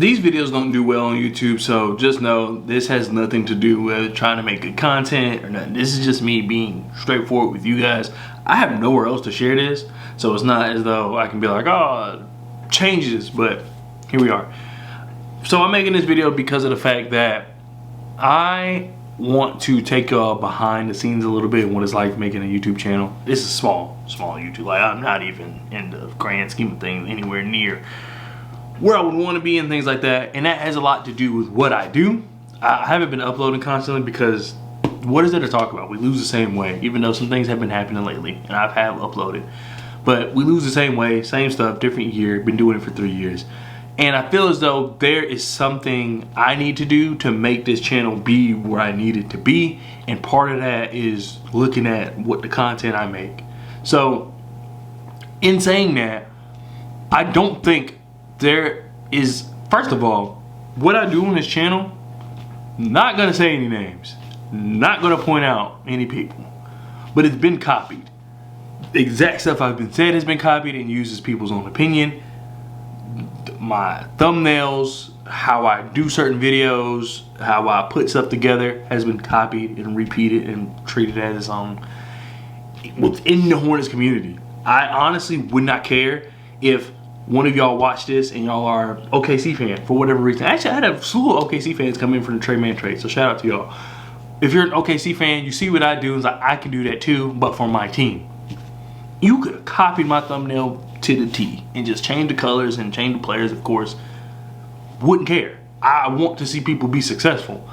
These videos don't do well on YouTube, so just know this has nothing to do with trying to make good content or nothing. This is just me being straightforward with you guys. I have nowhere else to share this, so it's not as though I can be like, oh, change this, but here we are. So I'm making this video because of the fact that I want to take y'all behind the scenes a little bit, what it's like making a YouTube channel. This is small YouTube. Like, I'm not even in the grand scheme of things anywhere near where I would want to be and things like that. And that has a lot to do with what I do. I haven't been uploading constantly because what is there to talk about? We lose the same way, even though some things have been happening lately and I have uploaded. But we lose the same way, same stuff, different year, been doing it for 3 years. And I feel as though there is something I need to do to make this channel be where I need it to be. And part of that is looking at what the content I make. So in saying that, I don't think there is, first of all, what I do on this channel, not gonna say any names, not gonna point out any people, but it's been copied. The exact stuff I've been said has been copied and used as people's own opinion. My thumbnails, how I do certain videos, how I put stuff together has been copied and repeated and treated as its own within the Hornets community. I honestly would not care if one of y'all watch this and y'all are OKC fan for whatever reason. Actually, I had a slew of OKC fans come in from the Trey Man trade, so shout out to y'all. If you're an OKC fan, you see what I do, it's like I can do that too, but for my team. You could have copied my thumbnail to the T and just change the colors and change the players, of course. Wouldn't care. I want to see people be successful.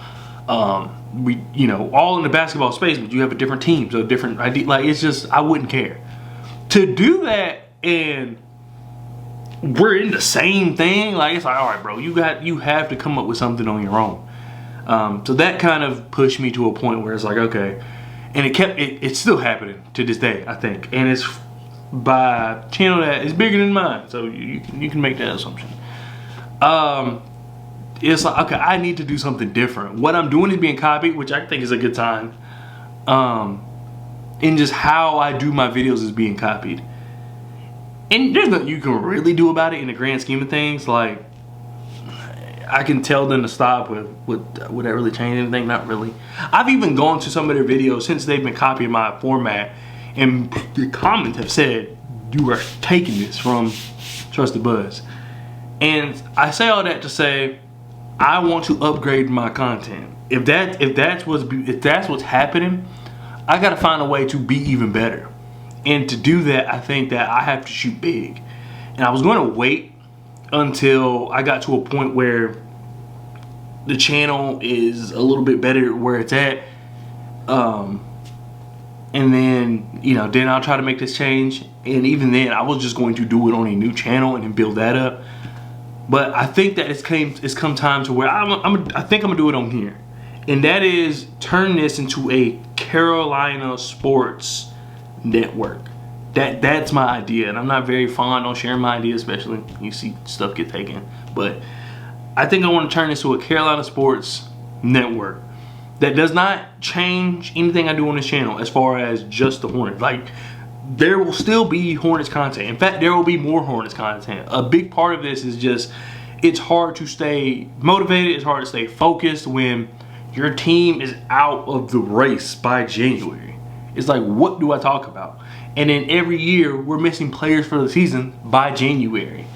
We, you know, all in the basketball space, but you have a different team, so different idea. Like, it's just, I wouldn't care. To do that and we're in the same thing, like, it's like, all right, bro, you have to come up with something on your own. So that kind of pushed me to a point where it's like, okay. And it's still happening to this day, I think. And it's by a channel that is bigger than mine, so you can make that assumption. It's like, okay, I need to do something different. What I'm doing is being copied, which I think is a good time. And just how I do my videos is being copied. And there's nothing you can really do about it in the grand scheme of things. Like, I can tell them to stop. Would that really change anything? Not really. I've even gone to some of their videos since they've been copying my format, and the comments have said, you are taking this from Trusted Buzz. And I say all that to say, I want to upgrade my content. If that's what's happening, I gotta find a way to be even better. And to do that, I think that I have to shoot big. And I was gonna wait until I got to a point where the channel is a little bit better where it's at. And then, you know, then I'll try to make this change. And even then, I was just going to do it on a new channel and then build that up. But I think that it's come time to where I think I'm gonna do it on here. And that is turn this into a Carolina sports network. That's my idea. And I'm not very fond on sharing my ideas, especially you see stuff get taken. But I think I want to turn this to a Carolina sports network that does not change anything I do on this channel as far as just the Hornets. Like, there will still be Hornets content. In fact, there will be more Hornets content. A big part of this is just, it's hard to stay motivated. It's hard to stay focused when your team is out of the race by January. It's like, what do I talk about? And then every year, we're missing players for the season by January.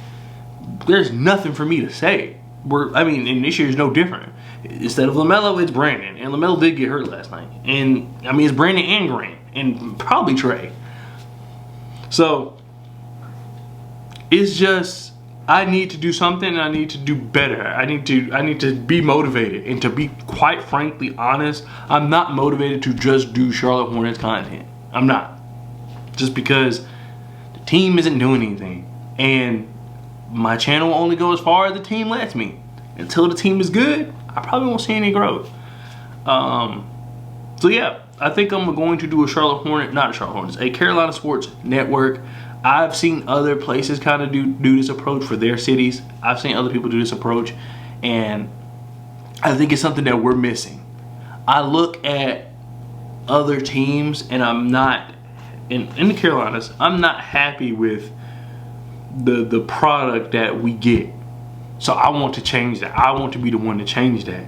There's nothing for me to say. And this year is no different. Instead of LaMelo, it's Brandon. And LaMelo did get hurt last night. And, I mean, it's Brandon and Grant. And probably Trey. So, it's just, I need to do something and I need to do better. I need to be motivated. And to be quite frankly honest, I'm not motivated to just do Charlotte Hornets content. I'm not. Just because the team isn't doing anything. And my channel will only go as far as the team lets me. Until the team is good, I probably won't see any growth. So yeah, I think I'm going to do a a Carolina sports network. I've seen other places kind of do this approach for their cities. I've seen other people do this approach, and I think it's something that we're missing. I look at other teams, and I'm not, in the Carolinas, I'm not happy with the product that we get. So I want to change that. I want to be the one to change that.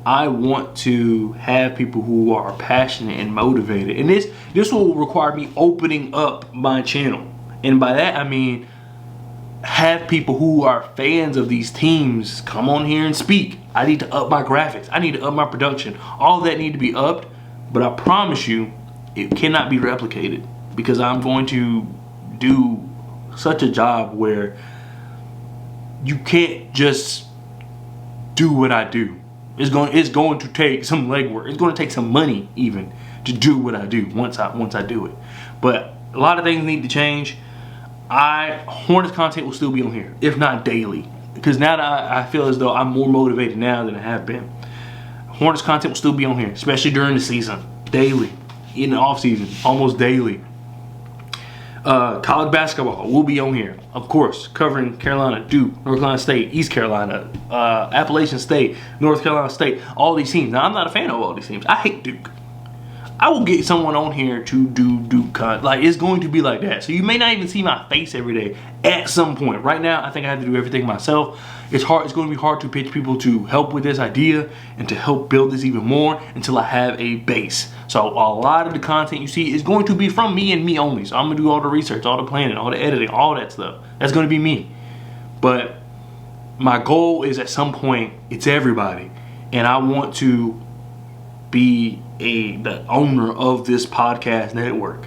I want to have people who are passionate and motivated. And this will require me opening up my channel. And by that, I mean have people who are fans of these teams come on here and speak. I need to up my graphics. I need to up my production. All that need to be upped. But I promise you, it cannot be replicated. Because I'm going to do such a job where you can't just do what I do. It's going to take some legwork. It's going to take some money even to do what I do once I do it. But a lot of things need to change. Hornets content will still be on here, if not daily, because now that I feel as though I'm more motivated now than I have been. Hornets content will still be on here, especially during the season, daily, in the off season, almost daily. College basketball will be on here, of course, covering Carolina, Duke, North Carolina State, East Carolina, Appalachian State, North Carolina State, all these teams. Now, I'm not a fan of all these teams. I hate Duke. I will get someone on here to do Duke content. Like, it's going to be like that. So you may not even see my face every day at some point. Right now, I think I have to do everything myself. It's hard. It's going to be hard to pitch people to help with this idea and to help build this even more until I have a base. So a lot of the content you see is going to be from me and me only. So I'm going to do all the research, all the planning, all the editing, all that stuff. That's going to be me. But my goal is at some point, it's everybody. And I want to be the owner of this podcast network.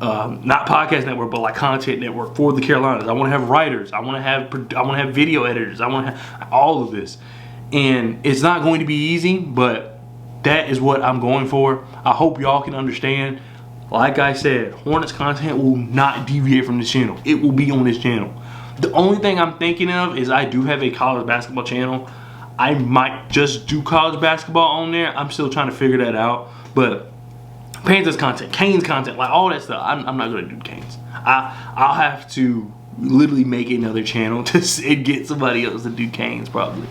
Not podcast network, but like content network for the Carolinas. I want to have writers. I want to have video editors. I want to have all of this. And it's not going to be easy, but that is what I'm going for. I hope y'all can understand. Like I said, Hornets content will not deviate from this channel. It will be on this channel. The only thing I'm thinking of is I do have a college basketball channel. I might just do college basketball on there. I'm still trying to figure that out. But Panthers content, Canes content, like all that stuff, I'm not going to do Canes. I'll have to literally make another channel to get somebody else to do Canes probably.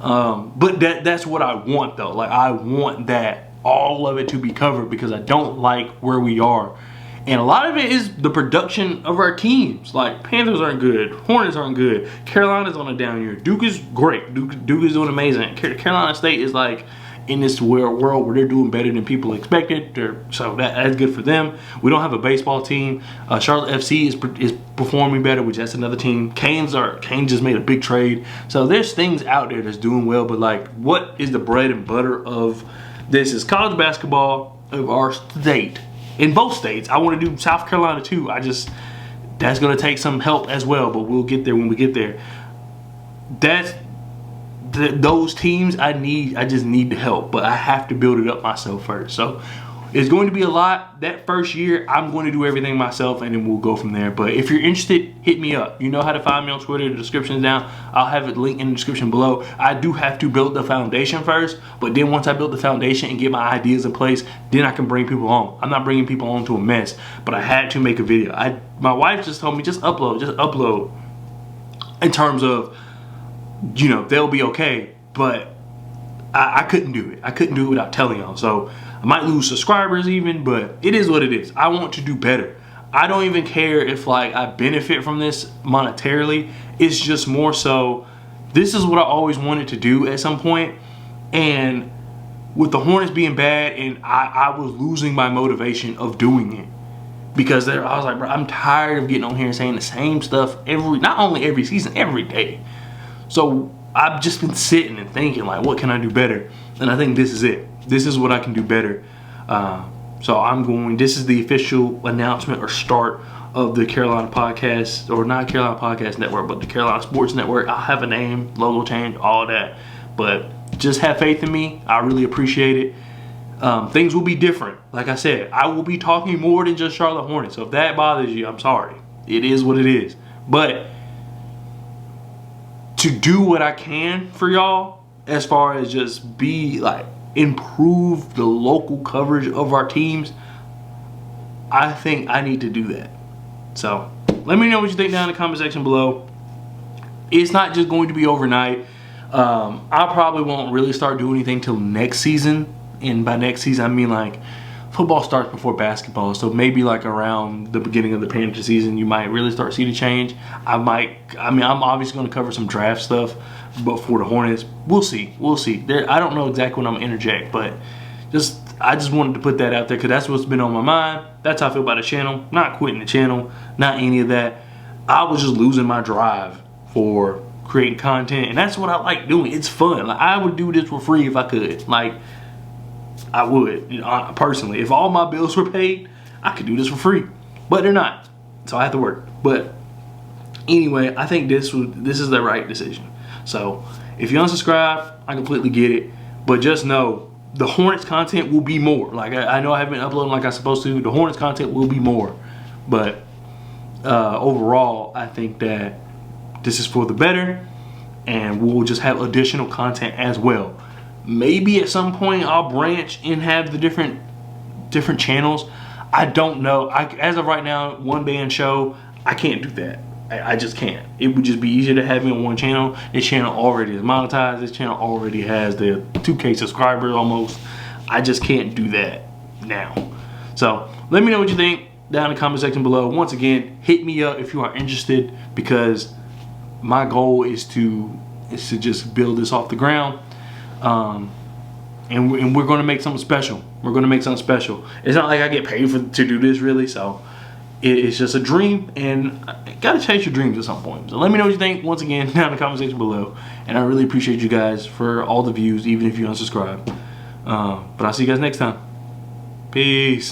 But that's what I want though. Like I want that, all of it to be covered because I don't like where we are. And a lot of it is the production of our teams. Like Panthers aren't good, Hornets aren't good, Carolina's on a down year. Duke is great. Duke is doing amazing. Carolina State is like in this world where they're doing better than people expected. So that's good for them. We don't have a baseball team. Charlotte FC is performing better, which that's another team. Canes just made a big trade. So there's things out there that's doing well. But like, what is the bread and butter of this is college basketball of our state. In both states. I want to do South Carolina too. That's going to take some help as well, but we'll get there when we get there. Those teams I just need the help, but I have to build it up myself first. So it's going to be a lot. That first year, I'm going to do everything myself, and then we'll go from there. But if you're interested, hit me up. You know how to find me on Twitter. The description is down. I'll have it linked in the description below. I do have to build the foundation first, but then once I build the foundation and get my ideas in place, then I can bring people on. I'm not bringing people on to a mess, but I had to make a video. My wife just told me, just upload. In terms of, you know, they'll be okay, but I couldn't do it. I couldn't do it without telling y'all. So I might lose subscribers even, but it is what it is. I want to do better. I don't even care if like I benefit from this monetarily. It's just more so, this is what I always wanted to do at some point. And with the Hornets being bad, and I was losing my motivation of doing it. Because I was like, bro, I'm tired of getting on here and saying the same stuff not only every season, every day. So I've just been sitting and thinking like, what can I do better? And I think this is it. This is what I can do better. So this is the official announcement or start of the Carolina Podcast, or not Carolina Podcast Network, but the Carolina Sports Network. I'll have a name, logo change, all that. But just have faith in me. I really appreciate it. Things will be different. Like I said, I will be talking more than just Charlotte Hornets. So if that bothers you, I'm sorry. It is what it is. But to do what I can for y'all, as far as just be like, improve the local coverage of our teams, I think I need to do that. So let me know what you think down in the comment section below. It's not just going to be overnight. I probably won't really start doing anything till next season. And by next season, I mean like football starts before basketball. So maybe like around the beginning of the Panther season, you might really start seeing a change. I'm obviously going to cover some draft stuff. But for the Hornets, we'll see. We'll see. I don't know exactly when I'm gonna interject, but I just wanted to put that out there because that's what's been on my mind. That's how I feel about the channel. Not quitting the channel, not any of that. I was just losing my drive for creating content, and that's what I like doing. It's fun. Like, I would do this for free if I could. Like, I would, you know, personally. If all my bills were paid, I could do this for free, but they're not. So I have to work. But anyway, I think this is the right decision. So if you unsubscribe, I completely get it. But just know the Hornets content will be more. Like, I know I haven't been uploading like I'm supposed to. The Hornets content will be more. But overall, I think that this is for the better, and we'll just have additional content as well. Maybe at some point I'll branch and have the different channels. I don't know. As of right now, one band show, I can't do that. I just can't. It would just be easier to have me on one channel. This channel already is monetized. This channel already has the 2K subscribers almost. I just can't do that now. So let me know what you think down in the comment section below. Once again, hit me up if you are interested, because my goal is to just build this off the ground. And we're going to make something special. We're going to make something special. It's not like I get paid to do this, really. So it's just a dream, and gotta chase your dreams at some point. So let me know what you think, once again, down in the comment section below. And I really appreciate you guys for all the views, even if you unsubscribe. But I'll see you guys next time. Peace.